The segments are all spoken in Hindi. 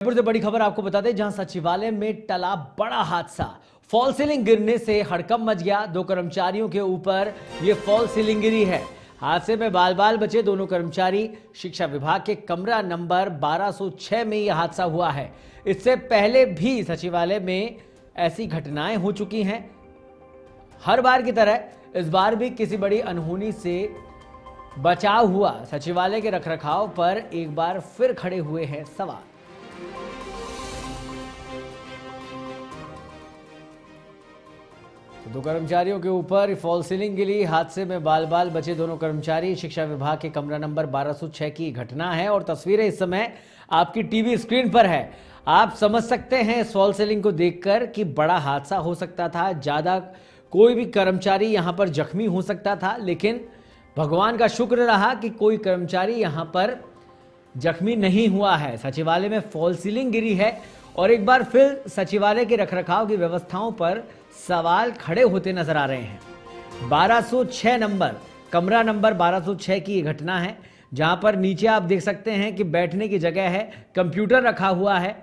जयपुर से बड़ी खबर आपको बता दें, जहां सचिवालय में टला बड़ा हादसा। फॉल सीलिंग गिरने से हड़कंप मच गया। दो कर्मचारियों के ऊपर ये फॉल सीलिंग गिरी है। हादसे में बाल बाल बचे दोनों कर्मचारी। शिक्षा विभाग के कमरा नंबर 1206 में यह हादसा हुआ है। इससे पहले भी सचिवालय में ऐसी घटनाएं हो चुकी हैं। हर बार की तरह इस बार भी किसी बड़ी अनहोनी से बचाव हुआ। सचिवालय के रखरखाव पर एक बार फिर खड़े हुए हैं सवाल। दो कर्मचारियों के ऊपर फॉल सीलिंग गिरी। हादसे में बाल बाल बचे दोनों कर्मचारी। शिक्षा विभाग के कमरा नंबर 1206 की घटना है और तस्वीरें इस समय आपकी टीवी स्क्रीन पर है। आप समझ सकते हैं इस फॉल सीलिंग को देखकर कि बड़ा हादसा हो सकता था। ज्यादा कोई भी कर्मचारी यहां पर जख्मी हो सकता था, लेकिन भगवान का शुक्र रहा कि कोई कर्मचारी यहां पर जख्मी नहीं हुआ है। सचिवालय में फॉल सीलिंग गिरी है और एक बार फिर सचिवालय के रखरखाव की व्यवस्थाओं पर सवाल खड़े होते नजर आ रहे हैं। 1206 नंबर, कमरा नंबर 1206 की ये घटना है, जहां पर नीचे आप देख सकते हैं कि बैठने की जगह है, कंप्यूटर रखा हुआ है।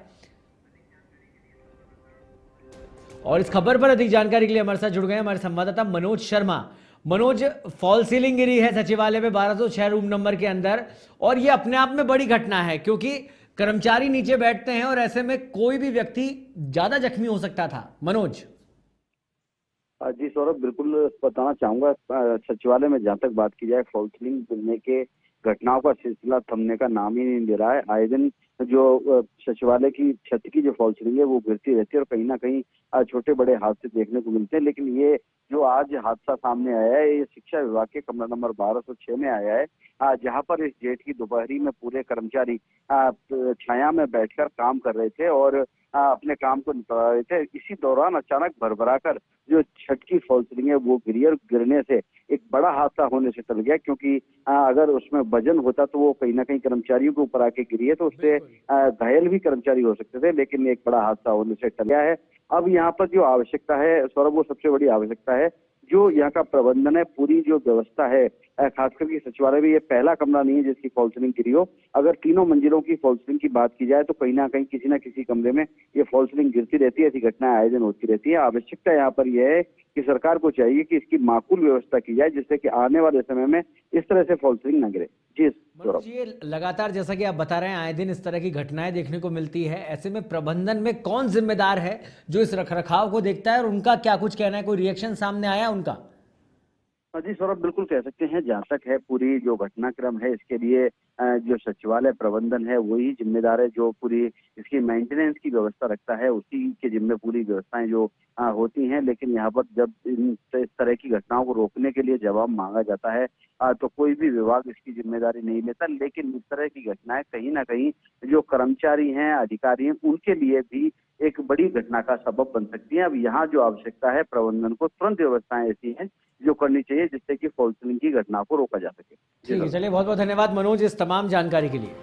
और इस खबर पर अधिक जानकारी के लिए हमारे साथ जुड़ गए हमारे संवाददाता मनोज शर्मा। मनोज, फॉल सीलिंग गिरी है सचिवालय में 1206 रूम नंबर के अंदर, और ये अपने आप में बड़ी घटना है क्योंकि कर्मचारी नीचे बैठते हैं और ऐसे में कोई भी व्यक्ति ज्यादा जख्मी हो सकता था। मनोज। जी सौरभ, बिल्कुल बताना चाहूंगा। सचिवालय में जहां तक बात की जाए, फॉल सीलिंग गिरने के घटनाओं का सिलसिला थमने का नाम ही नहीं ले रहा है। आए दिन जो सचिवालय की छत की जो फॉल सीलिंग है वो गिरती रहती है और कहीं ना कहीं छोटे बड़े हादसे देखने को मिलते हैं। लेकिन ये जो आज हादसा सामने आया है, ये शिक्षा विभाग के कमरा नंबर 1206 में आया है, जहां पर इस जेठ की दोपहरी में पूरे कर्मचारी छाया में बैठकर काम कर रहे थे और अपने काम को निपटा रहे थे। इसी दौरान अचानक भरभराकर जो छत की फॉल सीलिंग है वो गिरी और गिरने से एक बड़ा हादसा होने से टल गया, क्योंकि अगर उसमें वजन होता तो वो कहीं ना कहीं कर्मचारियों के ऊपर आके गिरी है तो उससे घायल भी कर्मचारी हो सकते थे, लेकिन एक बड़ा हादसा होने से टल गया है। अब यहाँ पर जो आवश्यकता है सौरभ, वो सबसे बड़ी आवश्यकता है जो यहाँ का प्रबंधन है, पूरी जो व्यवस्था है, खास करके सचिवालय में ये पहला कमरा नहीं है जिसकी फॉल सीलिंग गिरी हो। अगर तीनों मंजिलों की फॉल सीलिंग की बात की जाए तो कहीं ना कहीं किसी ना किसी कमरे में ये फॉल सीलिंग गिरती रहती है। ऐसी घटनाएं आए दिन होती रहती है। आवश्यकता यहाँ पर यह है कि सरकार को चाहिए कि इसकी माकूल व्यवस्था की जाए, जिससे कि आने वाले समय में इस तरह से फॉल सीलिंग न गिरे। जी मनोज जी, लगातार जैसा कि आप बता रहे हैं आए दिन इस तरह की घटनाएं देखने को मिलती है। ऐसे में प्रबंधन में कौन जिम्मेदार है जो इस रखरखाव को देखता है, और उनका क्या कुछ कहना है? कोई रिएक्शन सामने आया उनका? जी सौरभ, बिल्कुल कह सकते हैं। जहाँ तक है पूरी जो घटनाक्रम है इसके लिए जो सचिवालय प्रबंधन है वही जिम्मेदार है। जो पूरी इसकी मेंटेनेंस की व्यवस्था रखता है उसी के जिम्मे पूरी व्यवस्थाएं जो होती हैं। लेकिन यहाँ पर जब इस तरह की घटनाओं को रोकने के लिए जवाब मांगा जाता है तो कोई भी विभाग इसकी जिम्मेदारी नहीं लेता। लेकिन इस तरह की घटनाएं कहीं ना कहीं जो कर्मचारी हैं, अधिकारी हैं, उनके लिए भी एक बड़ी घटना का सबब बन सकती है। अब यहाँ जो आवश्यकता है, प्रबंधन को तुरंत व्यवस्थाएं ऐसी हैं जो करनी चाहिए जिससे कि फॉल सीलिंग की घटना को रोका जा सके। ठीक है, चलिए बहुत बहुत धन्यवाद मनोज इस तमाम जानकारी के लिए।